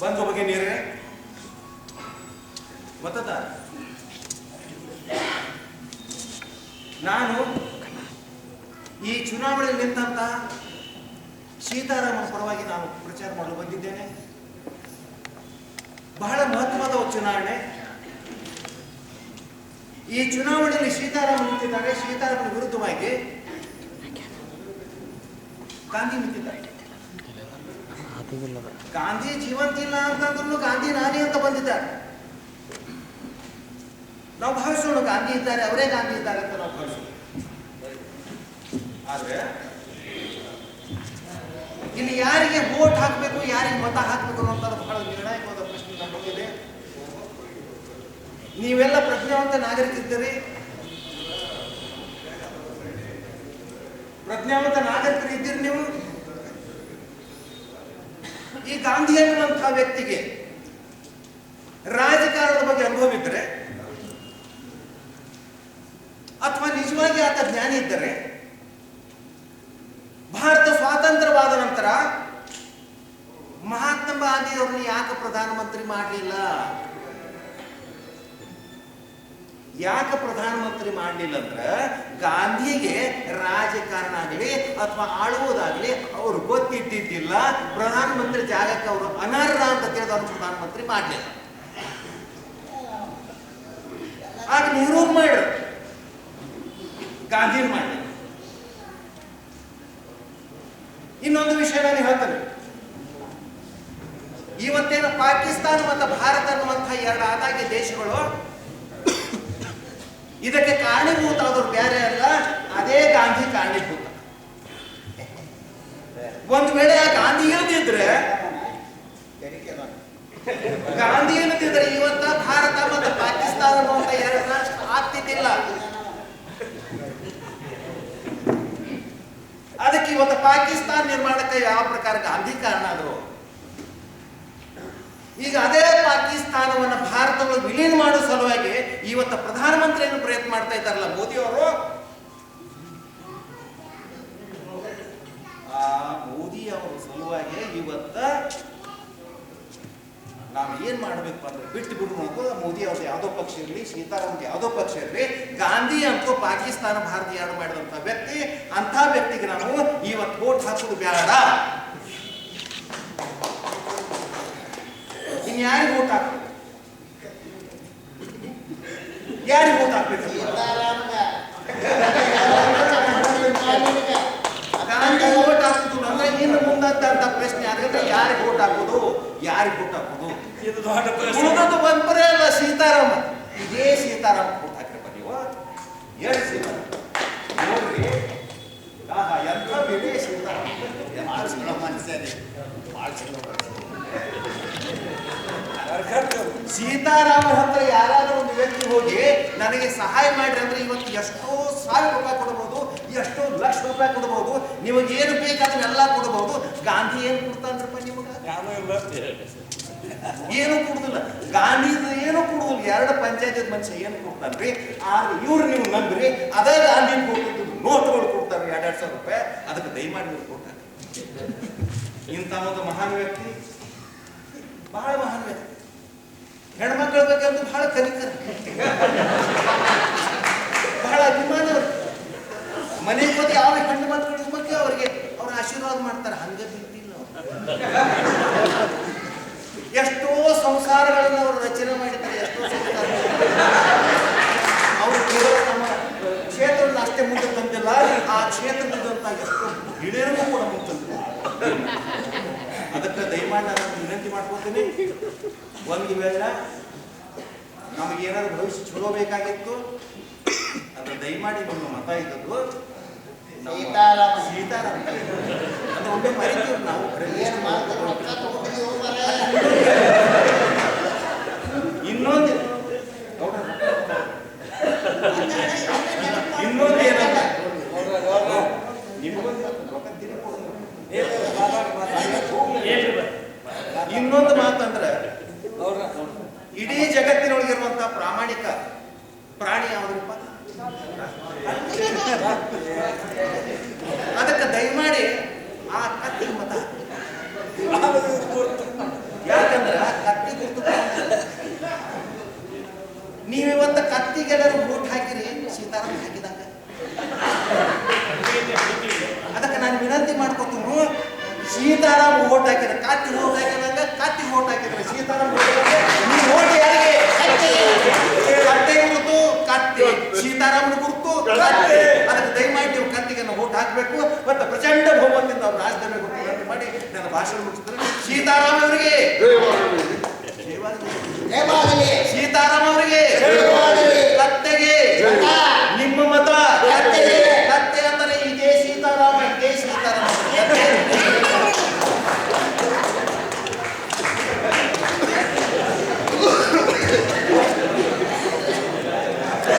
ಬಂದು ಬಗ್ಗೆ ನೀರೇ ಗೊತ್ತದ. ನಾನು ಈ ಚುನಾವಣೆಯಲ್ಲಿ ನಿಂತಂತ ಸೀತಾರಾಮನ ಪರವಾಗಿ ನಾನು ಪ್ರಚಾರ ಮಾಡಲು ಬಂದಿದ್ದೇನೆ. ಬಹಳ ಮಹತ್ವದ ಚುನಾವಣೆ. ಈ ಚುನಾವಣೆಯಲ್ಲಿ ಸೀತಾರಾಮನ್ ನಿಂತಿದ್ದಾರೆ. ಸೀತಾರಾಮನ ವಿರುದ್ಧವಾಗಿ ಗಾಂಧಿ ನಿಂತಿದ್ದಾರೆ. ಗಾಂಧಿ ಜೀವಂತ ಇಲ್ಲ ಅಂತಂದ್ರೂ ಗಾಂಧಿ ನಾನೇ ಅಂತ ಬಂದಿದ್ದಾರೆ. ನಾವು ಭಾವಿಸೋಣ ಗಾಂಧಿ ಇದ್ದಾರೆ, ಅವರೇ ಗಾಂಧಿ ಇದ್ದಾರೆ ಅಂತ ನಾವು ಭಾವಿಸೋಣ. ಆದ್ರೆ ಇಲ್ಲಿ ಯಾರಿಗೆ ವೋಟ್ ಹಾಕಬೇಕು, ಯಾರಿಗೆ ಮತ ಹಾಕಬೇಕು ಅನ್ನೋಂಥದ್ದು ಬಹಳ ನಿರ್ಣಾಯಕವಾದ ಪ್ರಶ್ನೆ ನಮ್ಮ ಮುಂದಿದೆ. ನೀವೆಲ್ಲ ಪ್ರಜ್ಞಾವಂತ ನಾಗರಿಕರಿದ್ದೀರಿ. ಪ್ರಜ್ಞಾವಂತ ನಾಗರಿಕರು ಇದ್ದೀರಿ ನೀವು. ಈ ಗಾಂಧಿ ಅನ್ನುವಂತಹ ವ್ಯಕ್ತಿಗೆ ರಾಜಕಾರಣದ ಬಗ್ಗೆ ಅನುಭವ ಇದ್ದರೆ ಅಥವಾ ನಿಜವಾಗಿ ಆತ ಜ್ಞಾನಿ ಇದ್ದರೆ, ಭಾರತ ಸ್ವಾತಂತ್ರ್ಯವಾದ ನಂತರ ಮಹಾತ್ಮ ಗಾಂಧಿ ಅವರನ್ನು ಯಾಕೆ ಪ್ರಧಾನಮಂತ್ರಿ ಮಾಡಲಿಲ್ಲ? ಯಾಕೆ ಪ್ರಧಾನಮಂತ್ರಿ ಮಾಡಲಿಲ್ಲ ಅಂದ್ರೆ ಗಾಂಧಿಗೆ ರಾಜಕಾರಣ ಆಗಲಿ ಅಥವಾ ಆಳುವುದಾಗಲಿ ಅವರು ಗೊತ್ತಿದ್ದಿದ್ದಿಲ್ಲ. ಪ್ರಧಾನಮಂತ್ರಿ ಜಾಗಕ್ಕೆ ಅವರು ಅನರ್ಹ ಅಂತ ತಿಳಿದು ಅವರು ಪ್ರಧಾನಮಂತ್ರಿ ಮಾಡಲಿಲ್ಲ. ಆಗ ನೆಹರು ಮಾಡ್ರು, ಗಾಂಧಿ ಮಾಡಲಿಲ್ಲ. ಇನ್ನೊಂದು ವಿಷಯ ನಾನು ಹೇಳ್ತೇನೆ. ಇವತ್ತೇನು ಪಾಕಿಸ್ತಾನ ಮತ್ತು ಭಾರತ ಅನ್ನುವಂತಹ ಎರಡು ಆದಾಗ್ಯ ದೇಶಗಳು, ಇದಕ್ಕೆ ಕಾರಣೀಭೂತ ಆದವರು ಬೇರೆ ಅಲ್ಲ, ಅದೇ ಗಾಂಧಿ ಕಾರಣೀಭೂತ. ಒಂದು ವೇಳೆ ಆ ಗಾಂಧಿ ಇಲ್ಲದಿದ್ರೆ ಇವತ್ತ ಭಾರತ ಮತ್ತು ಪಾಕಿಸ್ತಾನ ಅನ್ನುವಂಥ ಎರಡು ರಾಷ್ಟ್ರ ಆಗ್ತಿದ್ದಿಲ್ಲ. ಅದಕ್ಕೆ ಇವತ್ತು ಪಾಕಿಸ್ತಾನ ನಿರ್ಮಾಣಕ್ಕೆ ಯಾವ ಪ್ರಕಾರ ಗಾಂಧಿ ಕಾರಣ ಆದರು. ಈಗ ಅದೇ ಪಾಕಿಸ್ತಾನವನ್ನು ಭಾರತವನ್ನು ವಿಲೀನ ಮಾಡುವ ಸಲುವಾಗಿ ಇವತ್ತು ಪ್ರಧಾನಮಂತ್ರಿಯನ್ನು ಪ್ರಯತ್ನ ಮಾಡ್ತಾ ಇದ್ದಾರಲ್ಲ ಮೋದಿ ಅವರು. ಆ ಮೋದಿ ಅವರ ಸಲುವಾಗಿ ಇವತ್ತ ನಾವು ಏನ್ ಮಾಡ್ಬೇಕು ಅಂದ್ರೆ ಬಿಟ್ಟು ಬಿಡಬೇಕು. ಮೋದಿ ಅವ್ರದ್ದು ಯಾವುದೋ ಪಕ್ಷ ಇರಲಿ, ಸೀತಾರಾಮನ್ ಯಾವುದೋ ಪಕ್ಷ ಇರಲಿ, ಗಾಂಧಿ ಅಂತೂ ಪಾಕಿಸ್ತಾನ ಭಾರತ ಎರಡು ಮಾಡಿದಂತ ವ್ಯಕ್ತಿ. ಅಂತ ವ್ಯಕ್ತಿಗೆ ನಾವು ಇವತ್ತು ವೋಟ್ ಹಾಕೋದು ಬೇಡ. ಇನ್ಯಾರಿಗೆ ವೋಟ್ ಹಾಕ್ಬೇಕು? ಯಾರಿಗೆ ವೋಟ್ ಹಾಕ್ಬೇಕು? ಗಾಂಧಿ ವೋಟ್ ಹಾಕುದು ಅಂದ್ರೆ ಇನ್ನು ಮುಂದಂತ ಪ್ರಶ್ನೆ ಆಗಿದ್ರೆ ಯಾರಿಗೆ ವೋಟ್ ಹಾಕೋದು, ಯಾರಿಗೆ ವೋಟ್ ಹಾಕೋದು? ಉಳಿದದ್ದು ಬಂದ್ಬರೇ ಅಲ್ಲ. ಸೀತಾರಾಮ, ಇದೇ ಸೀತಾರಾಮ ವೋಟ್ ಹಾಕಿರಪ್ಪ ನೀವು. ಹೇಳಿ ಸೀತಾರಾಮ ನೋಡ್ರಿ, ಎಂತ ಬೆಲೆ ಸೀತಾರಾಮ. ಸೀತಾರಾಮನ ಹತ್ರ ಯಾರಾದ್ರೂ ಒಂದು ವ್ಯಕ್ತಿ ಹೋಗಿ ನನಗೆ ಸಹಾಯ ಮಾಡ್ರಿ ಅಂದ್ರೆ ಇವತ್ತು ಎಷ್ಟೋ ₹1,000 ಕೊಡಬಹುದು, ಎಷ್ಟೋ ಲಕ್ಷ ಕೊಡಬಹುದು, ನಿಮಗೆ ಏನು ಬೇಕಾದ್ರೆಲ್ಲ ಕೊಡಬಹುದು. ಗಾಂಧಿ ಏನು ಕೊಡ್ತಾನ್ರಪ್ಪ ನಿಮಗ? ಏನು ಕೊಡುದಿಲ್ಲ. ಗಾಂಧಿ ಏನು ಕೊಡುದಿಲ್ಲ. 2 ಪಂಚಾಯತ್ ಮನುಷ್ಯ ಏನು ಕೊಡ್ತಾನ್ರಿ? ಆದ್ರೆ ಇವ್ರು ನೀವು ನಂಬ್ರಿ, ಅದೇ ಗಾಂಧಿ ಕೊಡ್ತಿದ್ದು ನೋಟ್ಗಳು ಕೊಡ್ತಾರೆ ₹2,000. ಅದಕ್ಕೆ ದಯಮಾಡಿ ನೀವು ಕೊಡ್ತಾರೆ. ಇಂಥ ಒಂದು ಮಹಾನ್ ವ್ಯಕ್ತಿ, ಬಹಳ ಮಹಾನ್ ವ್ಯಕ್ತಿ. ಹೆಣ್ಮಕ್ಳ ಬಗ್ಗೆ ಅಂತೂ ಬಹಳ ಕನಿಕರ, ಬಹಳ ಅಭಿಮಾನ. ಮನೆಗೆ ಹೋಗಿ ಯಾವ ಹೆಣ್ಣು ಮಕ್ಕಳ ಬಗ್ಗೆ ಅವ್ರಿಗೆ ಅವ್ರ ಆಶೀರ್ವಾದ ಮಾಡ್ತಾರೆ. ಹಂಗೆ ಬಿಟ್ಟಿಲ್ಲ. ಎಷ್ಟೋ ಸಂಸಾರಗಳನ್ನು ಅವರು ರಚನೆ ಮಾಡಿದ್ದಾರೆ. ಎಷ್ಟೋ ಸಂಸಾರ ಅವರು ಕೇವಲ ನಮ್ಮ ಕ್ಷೇತ್ರವನ್ನು ಅಷ್ಟೇ ಮುಂದೆ ತಂದಿಲ್ಲ, ಆ ಕ್ಷೇತ್ರದಂತ ಎಷ್ಟೋ ಹಿಡಿಯರಿಗೂ ಕೂಡ ಮುಂದೆ. ಅದಕ್ಕೆ ದಯಮಾಡಿ ನಾನು ವಿನಂತಿ ಮಾಡ್ಕೊತೀನಿ, ಒಂದು ವೇಳೆ ನಮಗೇನಾದ್ರು ಭವಿಷ್ಯ ಚಲೋ ಬೇಕಾಗಿತ್ತು ಅಂದ್ರೆ ದಯಮಾಡಿ ನಿಮ್ಮ ಮತ ಇದ್ದದ್ದು ಸೀತಾರಾಮ ಅಂದ್ರೆ ಒಮ್ಮೆ ಮರಿತೀವಿ ನಾವು. ಇನ್ನೊಂದು ಏನಂತ ಇನ್ನೊಂದು ಮಾತಂದ್ರೆ ಇಡೀ ಜಗತ್ತಿನೊಳಗಿರುವಂತಹ ಪ್ರಾಮಾಣಿಕ ಪ್ರಾಣಿ ಯಾವುದಪ್ಪ? ಅದಕ್ಕೆ ದಯಮಾಡಿ ಆ ಕತ್ತಿಗೆ ಮತ. ಯಾಕಂದ್ರೆ ಕತ್ತಿಗೆಲ್ಲರೂ ಓಟ್ ಹಾಕಿರಿ ಸೀತಾರಾಮ್ ಹಾಕಿದಂಗ. ಅದಕ್ಕೆ ನಾನು ವಿನಂತಿ ಮಾಡ್ಕೊತೀನಿ, ಸೀತಾರಾಮ್ ಓಟ್ ಹಾಕಿದ್ರೆ ಕತ್ತಿ ಓಟ್ ಹಾಕಿದಂಗ, ಕತ್ತಿ ಓಟ್ ಹಾಕಿದ್ರೆ ಸೀತಾರಾಮ್ ನೀವು ಓಟ್ ಯಾರಿಗೆ? ಕತ್ತೆ ಗುರುತು ಕತ್ತಿ, ಸೀತಾರಾಮನ ಗುರುತು ಕತ್ತಿ. ಅದಕ್ಕೆ ದಯಮಾಡಿ ನೀವು ಕತ್ತಿಗೆ ಓಟ್ ಹಾಕಬೇಕು. ಮತ್ತು ಪ್ರಚಂಡ ಬಹುಮತದಿಂದ ಅವ್ರು ರಾಜ್ಯದಲ್ಲಿ ವಿನಂತಿ ಮಾಡಿ ನನ್ನ ಭಾಷಣ ಮುಗಿಸಿದ್ರೆ ಸೀತಾರಾಮ